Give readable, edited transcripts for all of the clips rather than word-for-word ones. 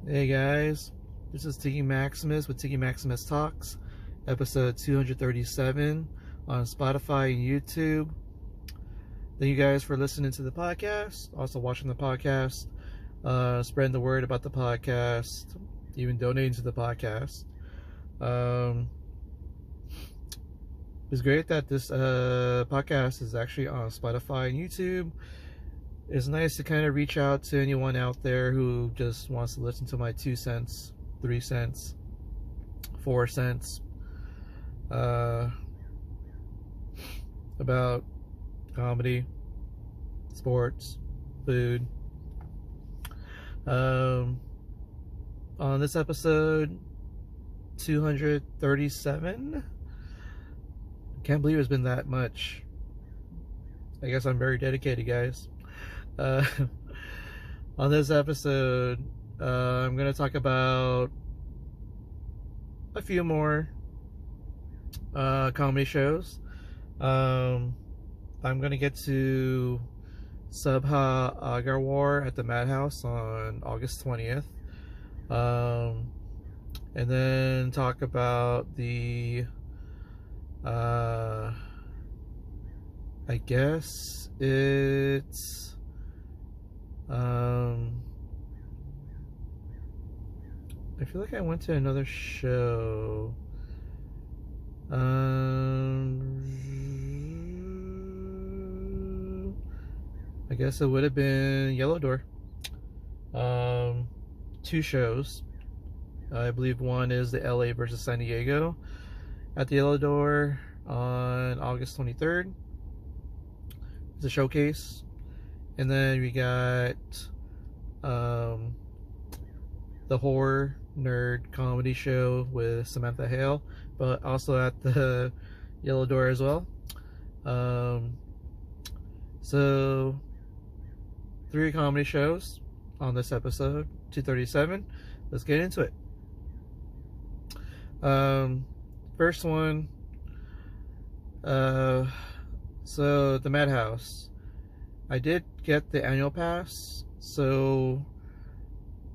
Hey guys, this is Tiggy Maximus with Tiggy Maximus Talks, episode 237 on Spotify and YouTube. Thank you guys for listening to the podcast, also watching the podcast, spreading the word about the podcast, even donating to the podcast. It's great that this podcast is actually on Spotify and YouTube. It's nice to kind of reach out to anyone out there who just wants to listen to my 2 cents, 3 cents, 4 cents about comedy, sports, food. On this episode 237, I can't believe it's been that much. I guess I'm very dedicated, guys. On this episode, I'm going to talk about a few more comedy shows. I'm going to get to Subhah Agarwal at the Madhouse on August 20th. And then talk about the I guess it's I feel like I went to another show. I guess it would have been Yellowdoor. 2 shows. I believe one is the LA versus San Diego at the Yellowdoor on August 23rd. It's a showcase. And then we got the horror nerd comedy show with Samantha Hale, but also at the Yellowdoor as well. So 3 comedy shows on this episode 237. Let's get into it. First one, so the Madhouse. I did get the annual pass, so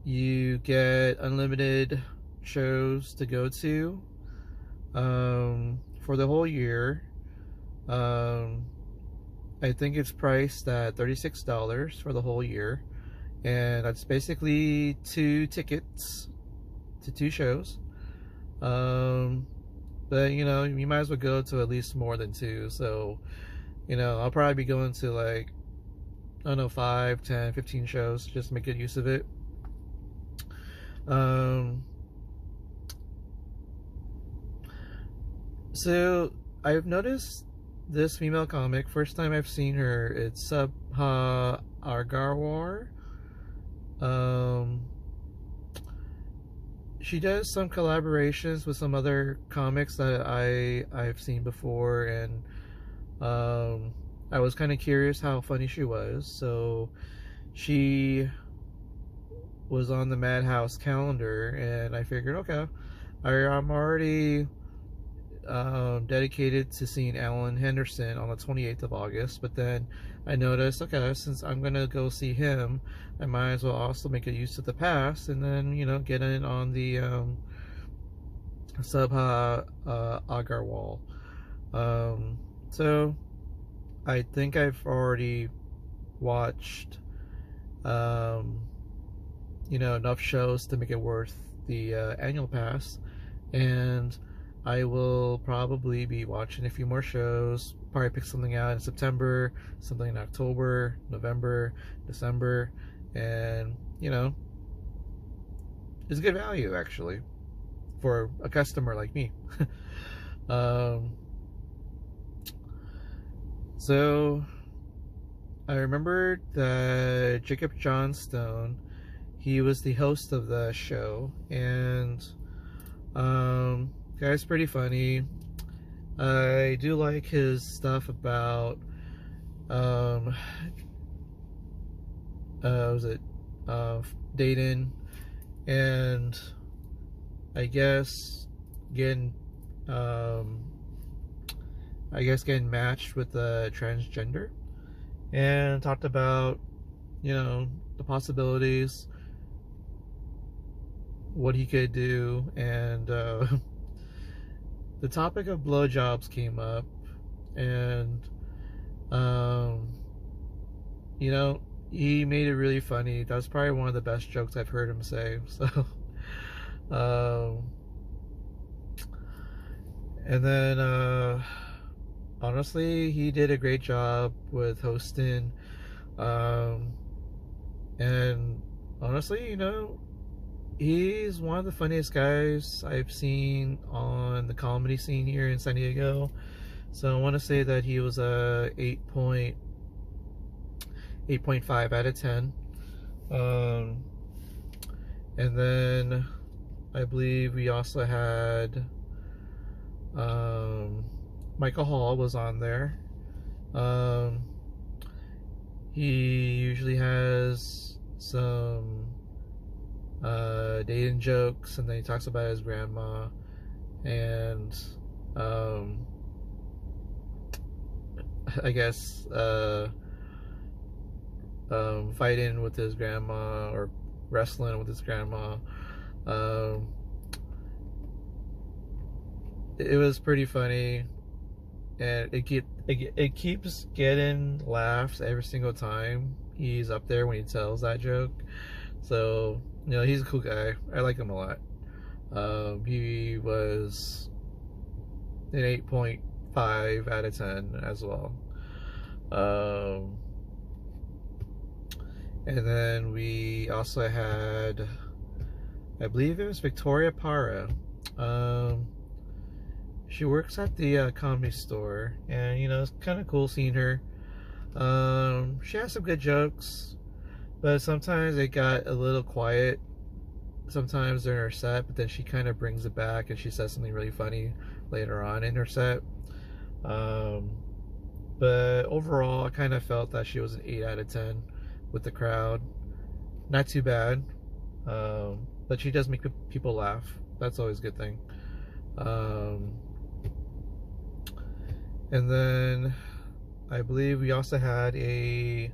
you get unlimited shows to go to for the whole year. I think it's priced at $36 for the whole year, and that's basically 2 tickets to 2 shows. But you know, you might as well go to at least more than 2. So, you know, I'll probably be going to like, I don't know, 5, 10, 15 shows, just to make good use of it. So I've noticed this female comic. First time I've seen her, it's Subhah Agarwal. She does some collaborations with some other comics that I've seen before, and I was kind of curious how funny she was. So she was on the Madhouse calendar, and I figured, okay, I'm already dedicated to seeing Alan Henderson on the 28th of August, but then I noticed, okay, since I'm gonna go see him, I might as well also make a use of the pass, and then, you know, get in on the Subhah Agarwal. So I think I've already watched you know, enough shows to make it worth the annual pass, and I will probably be watching a few more shows. Probably pick something out in September, something in October, November, December, and you know, it's good value actually for a customer like me. So I remember that Jacob Johnstone, he was the host of the show, and guy's pretty funny. I do like his stuff about was it dating, and I guess getting getting matched with a transgender, and talked about, you know, the possibilities what he could do, and the topic of blowjobs came up, and um, you know, he made it really funny. That's probably one of the best jokes I've heard him say. So, um, and then honestly, he did a great job with hosting. Um, and honestly, he's one of the funniest guys I've seen on the comedy scene here in San Diego. So I want to say that he was a 8.5 out of 10. And then I believe we also had Michael Hall was on there. He usually has some dating jokes, and then he talks about his grandma, and I guess fighting with his grandma or wrestling with his grandma. It was pretty funny, and it keeps getting laughs every single time he's up there when he tells that joke. So he's a cool guy. I like him a lot. He was an 8.5 out of 10 as well. And then we also had, I believe it was Victoria Parra. She works at the comedy store, and it's kind of cool seeing her. She has some good jokes, but sometimes it got a little quiet sometimes during her set, but then she kind of brings it back and she says something really funny later on in her set. But overall, I kind of felt that she was an 8 out of 10 with the crowd. Not too bad, but she does make people laugh. That's always a good thing. And then I believe we also had a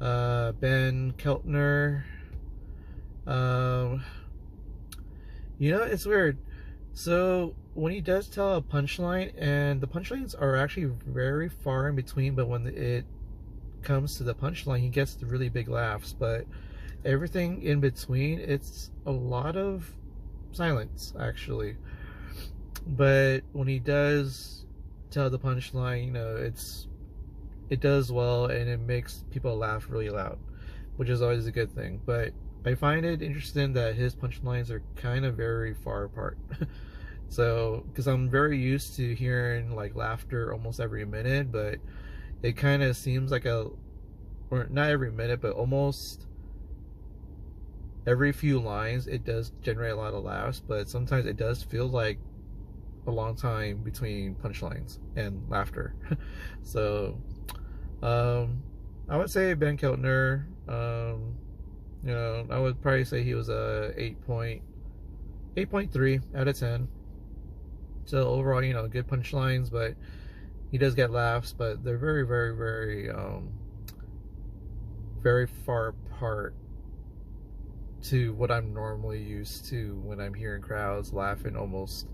Ben Keltner. It's weird. So when he does tell a punchline, and the punchlines are actually very far in between, but when it comes to the punchline, he gets the really big laughs. But everything in between, it's a lot of silence, actually. But when he does tell the punchline, it does well, and it makes people laugh really loud, which is always a good thing. But I find it interesting that his punchlines are kind of very far apart. So, because I'm very used to hearing like laughter almost every minute, but it kind of seems like or not every minute, but almost every few lines it does generate a lot of laughs, but sometimes it does feel like a long time between punchlines and laughter. So I would say Ben Keltner, I would probably say he was a 8.3 out of 10. So overall, good punchlines, but he does get laughs, but they're very, very, very, very far apart to what I'm normally used to when I'm hearing crowds laughing almost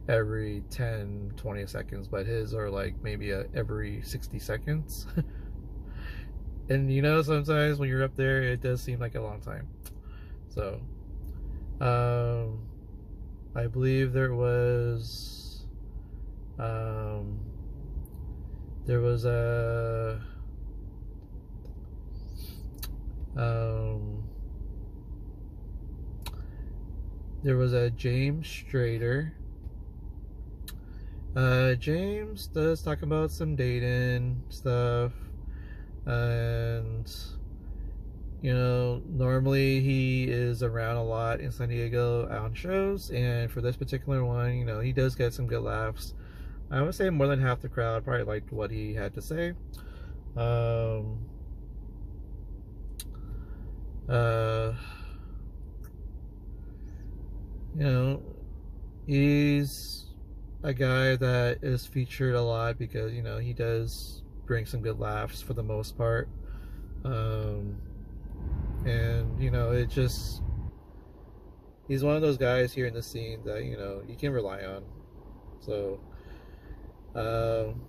every 10-20 seconds, but his are like maybe every 60 seconds. And sometimes when you're up there, it does seem like a long time. So I believe there was a James Strader. James does talk about some dating stuff, and normally he is around a lot in San Diego on shows, and for this particular one, he does get some good laughs. I would say more than half the crowd probably liked what he had to say. He's a guy that is featured a lot because he does bring some good laughs for the most part. And it just he's one of those guys here in the scene that you can rely on. So um,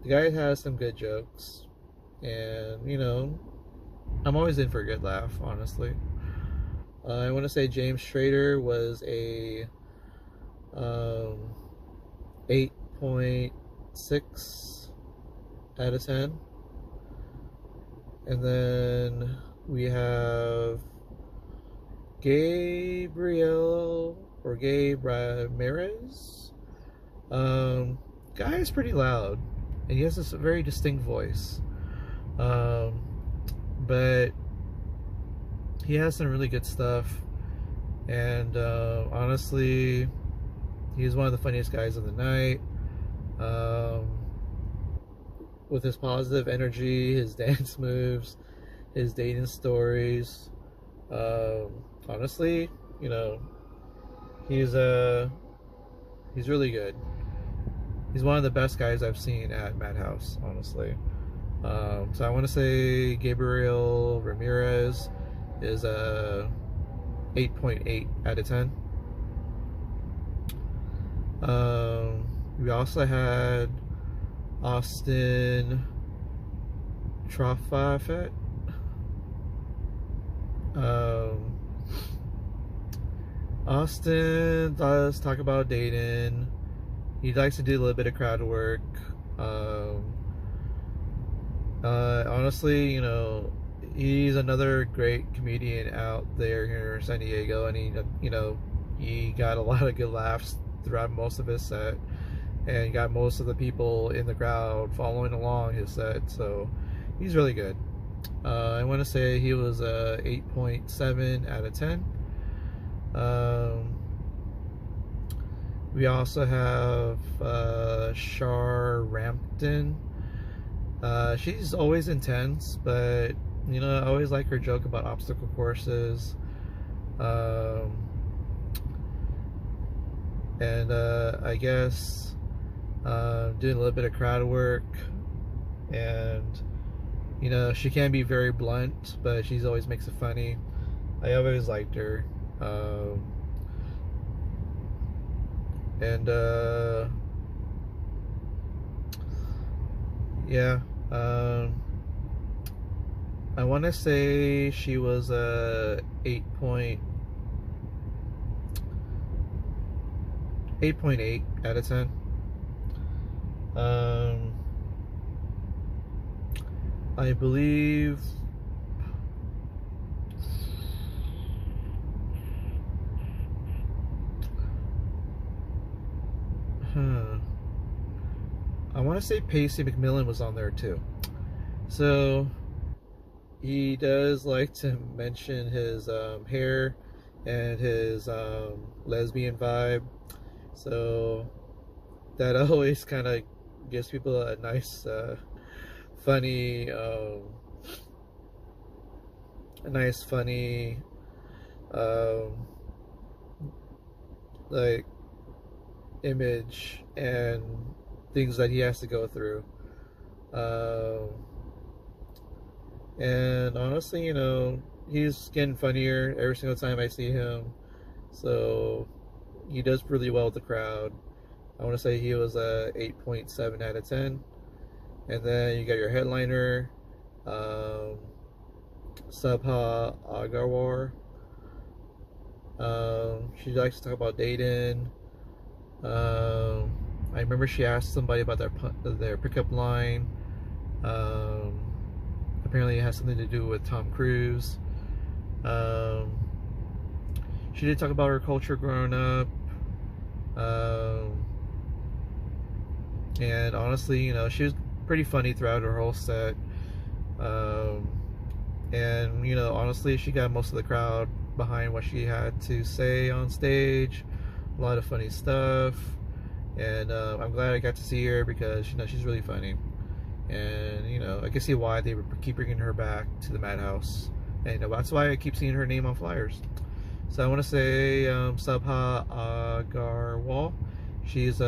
the guy has some good jokes, and I'm always in for a good laugh, honestly. I want to say James Schrader was a um, 8.6 out of 10. And then we have Gabriel or Gabe Ramirez. Guy is pretty loud, and he has this very distinct voice. But he has some really good stuff, and honestly, he's one of the funniest guys of the night. With his positive energy, his dance moves, his dating stories. Honestly, he's he's really good. He's one of the best guys I've seen at Madhouse, honestly. So I want to say Gabriel Ramirez is a 8.8 out of 10. We also had Austin Trofafet. Austin does talk about dating. He likes to do a little bit of crowd work. Honestly, he's another great comedian out there here in San Diego, and he got a lot of good laughs throughout most of his set, and got most of the people in the crowd following along his set. So he's really good. I want to say he was a 8.7 out of 10. We also have Char Rampton. She's always intense, but I always like her joke about obstacle courses. And I guess doing a little bit of crowd work, and she can be very blunt, but she's always makes it funny. I always liked her. And yeah, I want to say she was a 8.8 out of 10. I believe I want to say Pacey McMillan was on there too. So he does like to mention his hair and his lesbian vibe. So that always kind of gives people a nice, funny, like image and things that he has to go through. And honestly, he's getting funnier every single time I see him. So he does really well with the crowd. I want to say he was a 8.7 out of 10. And then you got your headliner, Subhah Agarwal. She likes to talk about dating. I remember she asked somebody about their pickup line. Apparently it has something to do with Tom Cruise. She did talk about her culture growing up. And honestly, she was pretty funny throughout her whole set. And honestly, she got most of the crowd behind what she had to say on stage. A lot of funny stuff, and I'm glad I got to see her because she's really funny, and I can see why they keep bringing her back to the Madhouse, and that's why I keep seeing her name on flyers. So I want to say Subhah Agarwal. She's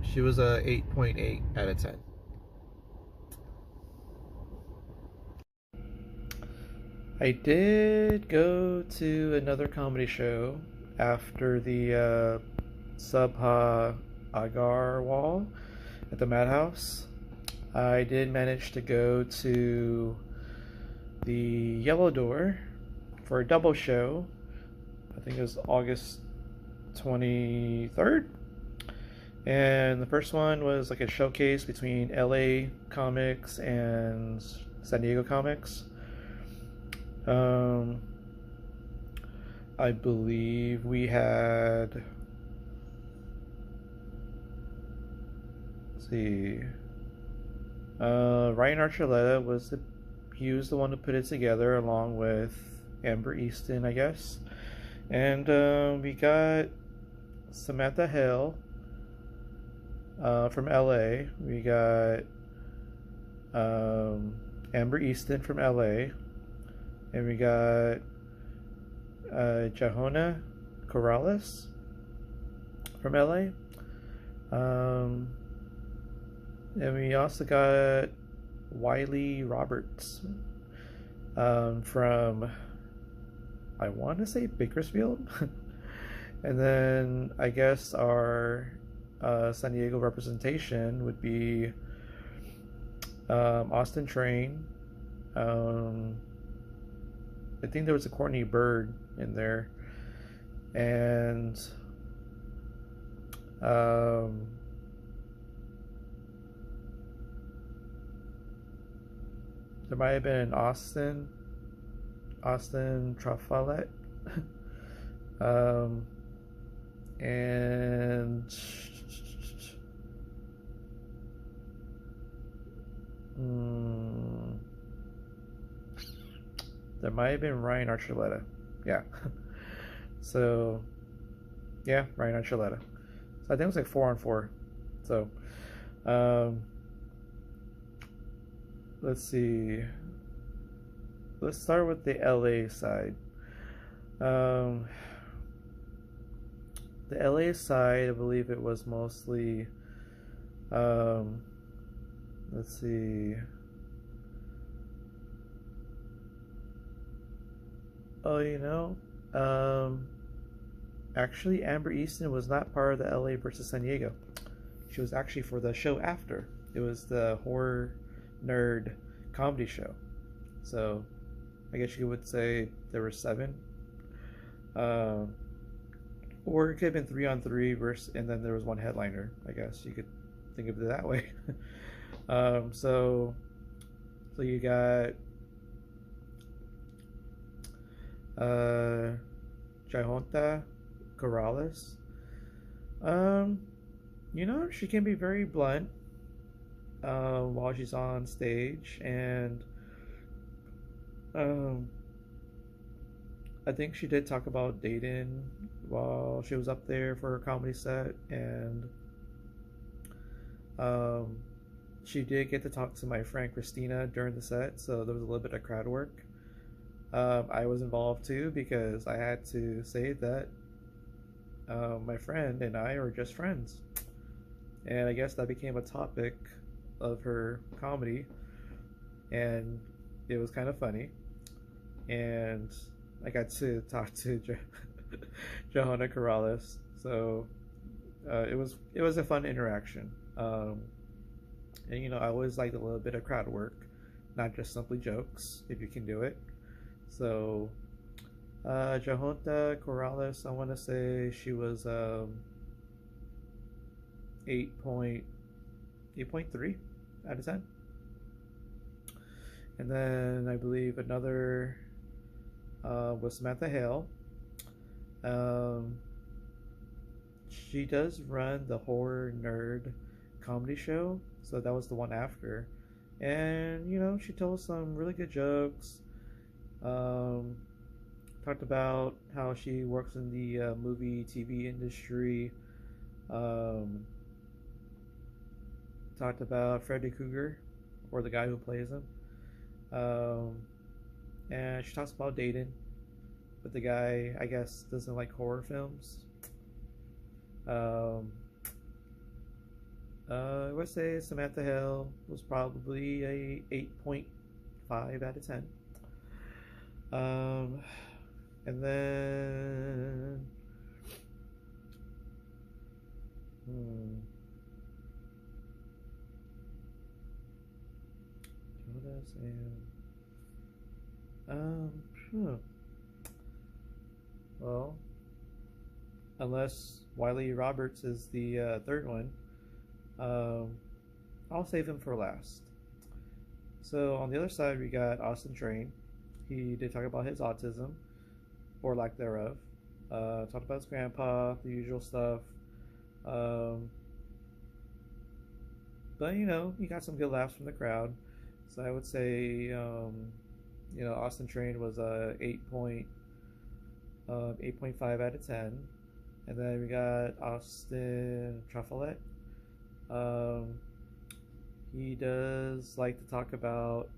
she was a 8.8 out of 10. I did go to another comedy show after the Subhah Agarwal at the Madhouse. I did manage to go to the Yellowdoor for a double show. I think it was August 23rd. And the first one was like a showcase between LA comics and San Diego comics. Um, I believe we had, let's see, Ryan Archuleta he was the one who put it together along with Amber Easton, I guess. And we got Samantha Hale from LA. We got Amber Easton from LA. And we got Jahona Corrales from LA. And we also got Wiley Roberts from, I want to say, Bakersfield. And then I guess our San Diego representation would be Austin Train. I think there was a Courtney Bird in there. And there might have been an Austin Trafalet. And there might have been Ryan Archuleta. Yeah. So, yeah, Ryan Archuleta. So I think it was like 4-on-4. So, let's see. Let's start with the LA side. The LA side, I believe it was mostly, let's see. Oh, actually, Amber Easton was not part of the LA versus San Diego. She was actually for the show after. It was the horror nerd comedy show. So, I guess you would say there were 7. Or it could have been 3-on-3 versus, and then there was one headliner. I guess you could think of it that way. So you got Jahonta Corrales. She can be very blunt while she's on stage, and I think she did talk about dating while she was up there for her comedy set, and she did get to talk to my friend Christina during the set, so there was a little bit of crowd work. I was involved too because I had to say that my friend and I are just friends, and I guess that became a topic of her comedy, and it was kind of funny, and I got to talk to Johanna Corrales, so it was a fun interaction. And I always liked a little bit of crowd work, not just simply jokes, if you can do it. So Jahonta Corrales, I want to say she was 8.3 out of 10. And then I believe another was Samantha Hale. She does run the horror nerd comedy show, so that was the one after. And she told some really good jokes. Talked about how she works in the movie TV industry. Talked about Freddy Krueger, or the guy who plays him. And she talks about dating, but the guy, I guess, doesn't like horror films. I would say Samantha Hale was probably a 8.5 out of 10. Um, and then, hmm, Jonas and um, hmm, well, unless Wiley Roberts is the third one, um, I'll save him for last. So on the other side, we got Austin Train. He did talk about his autism or lack thereof. Talked about his grandpa, the usual stuff. Um, but he got some good laughs from the crowd. So I would say, Austin Train was a 8.5 out of 10. And then we got Austin Truffalet. Um, he does like to talk about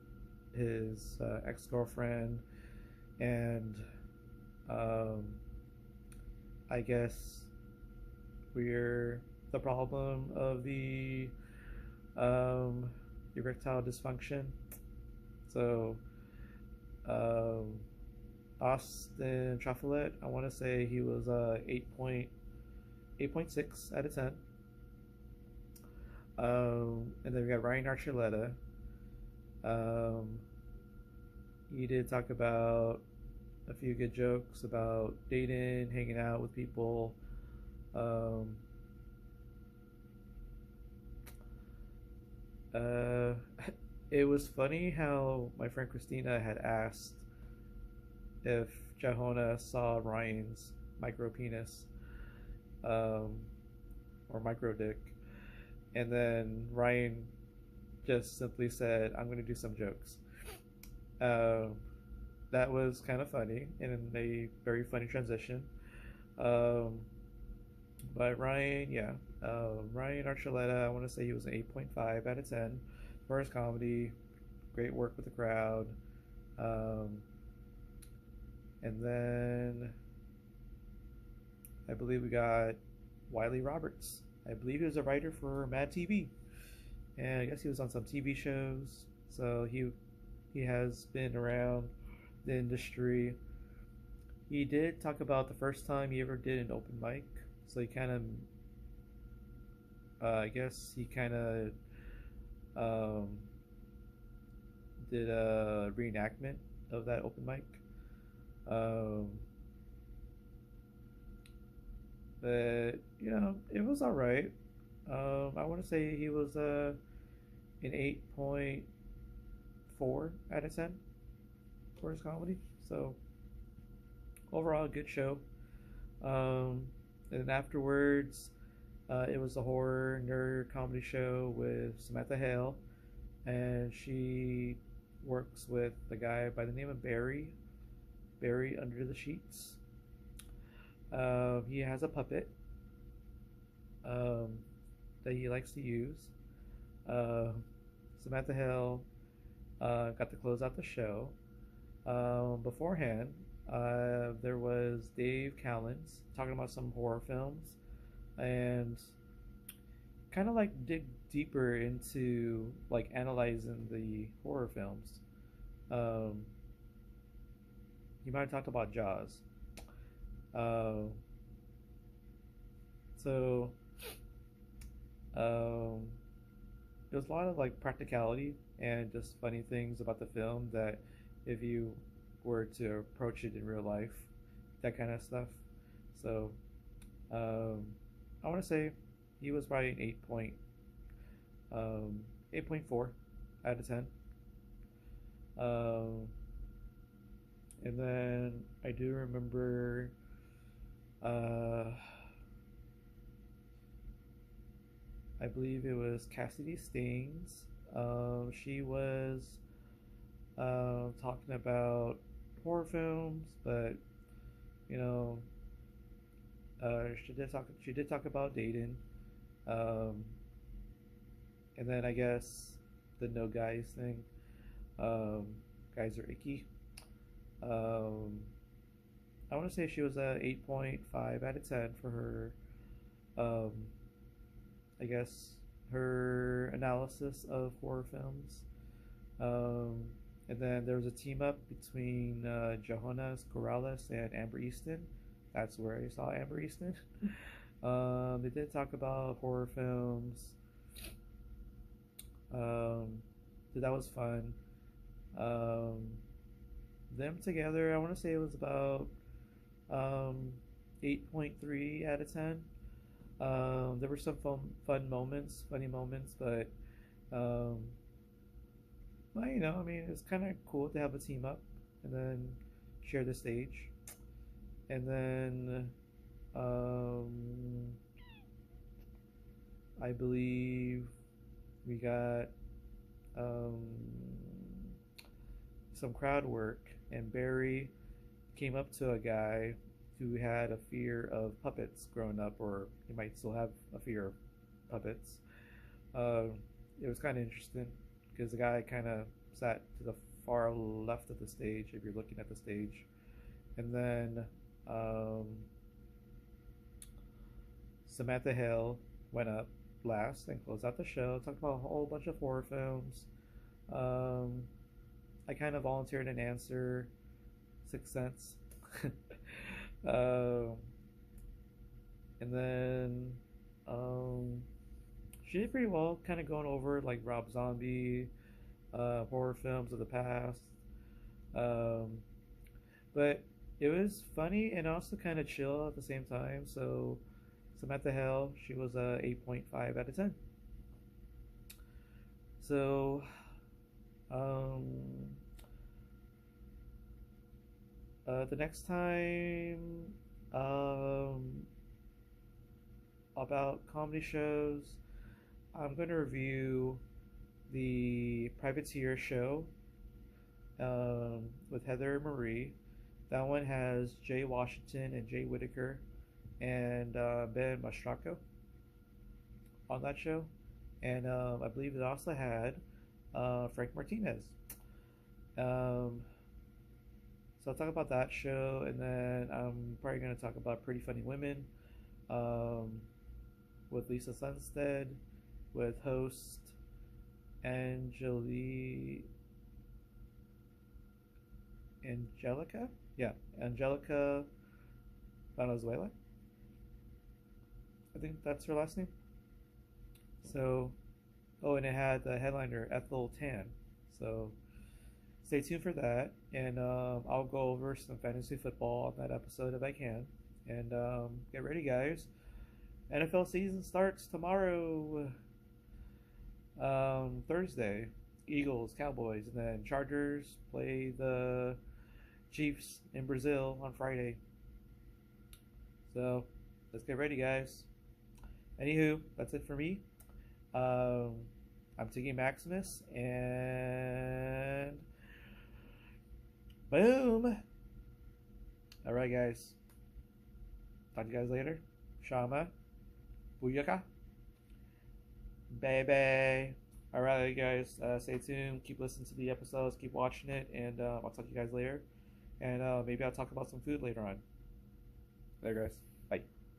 his ex-girlfriend and um, I guess we're the problem of the um, erectile dysfunction. So Austin Truffalet, I want to say he was 8.6 out of 10. And then we got Ryan Archuleta. Um, he did talk about a few good jokes about dating, hanging out with people. Um, uh, it was funny how my friend Christina had asked if Jahona saw Ryan's micro penis or micro dick, and then Ryan just simply said, "I'm going to do some jokes." Uh, that was kind of funny and a very funny transition. Um, but Ryan, yeah, Ryan Archuleta, I want to say he was an 8.5 out of 10 for his comedy. Great work with the crowd. Um, and then I believe we got Wiley Roberts. I believe he was a writer for Mad TV, and I guess he was on some TV shows. So he has been around the industry. He did talk about the first time he ever did an open mic. So he kind of, I guess he kind of um, did a reenactment of that open mic. Um, but it was all right. I want to say he was an 8.4 out of 10 for his comedy. So overall, a good show. And afterwards, it was a horror nerd comedy show with Samantha Hale, and she works with the guy by the name of Barry Under the Sheets. He has a puppet um, that he likes to use. Uh, Samantha Hale got to close out the show. Beforehand, there was Dave Callens talking about some horror films and kind of like dig deeper into like analyzing the horror films. Um, he might have talked about Jaws. Uh, so um, there was a lot of like practicality and just funny things about the film that if you were to approach it in real life, that kind of stuff. So um, I want to say he was probably an 8.4 out of 10. Um, and then I do remember I believe it was Cassidy Staines. She was talking about horror films, but you know, she did talk about dating, um, and then I guess the no guys thing. Um, Guys are icky. Um, I want to say she was a 8.5 out of 10 for her. Um, I guess her analysis of horror films. Um, And then there was a team up between Johannes Corrales and Amber Easton. That's where I saw Amber Easton. They did talk about horror films. So that was fun. Um, them together, I want to say it was about 8.3 out of 10. There were some fun moments, funny moments, um, well, I mean, it's kind of cool to have a team up and then share the stage. And then I believe we got um, some crowd work, and Barry came up to a guy who had a fear of puppets growing up, or he might still have a fear of puppets. Uh, it was kind of interesting because the guy kind of sat to the far left of the stage if you're looking at the stage. And then um, Samantha Hale went up last and closed out the show, talked about a whole bunch of horror films. Um, I kind of volunteered an answer, Sixth Sense. um, and then she did pretty well, kind of going over like Rob Zombie, horror films of the past. Um, but it was funny and also kind of chill at the same time. So Samantha Hale, she was a 8.5 out of 10. So um, the next time about comedy shows, I'm going to review the Privateer show with Heather Marie. That one has Jay Washington and Jay Whitaker and Ben Mastracco on that show. And I believe it also had Frank Martinez. So I'll talk about that show, and then I'm probably going to talk about Pretty Funny Women with Lisa Sunstead, with host Angelica? Yeah, Angelica Valenzuela. I think that's her last name. So, oh, and it had the headliner Ethel Tan. So, stay tuned for that, and I'll go over some fantasy football on that episode if I can. And get ready, guys. NFL season starts tomorrow, Thursday. Eagles, Cowboys, and then Chargers play the Chiefs in Brazil on Friday. So, let's get ready, guys. Anywho, that's it for me. I'm Tiggy Maximus, and boom! Alright, guys. Talk to you guys later. Shama. Booyaka. Baby. Alright, guys. Stay tuned. Keep listening to the episodes. Keep watching it. And I'll talk to you guys later. And maybe I'll talk about some food later on. Later, guys.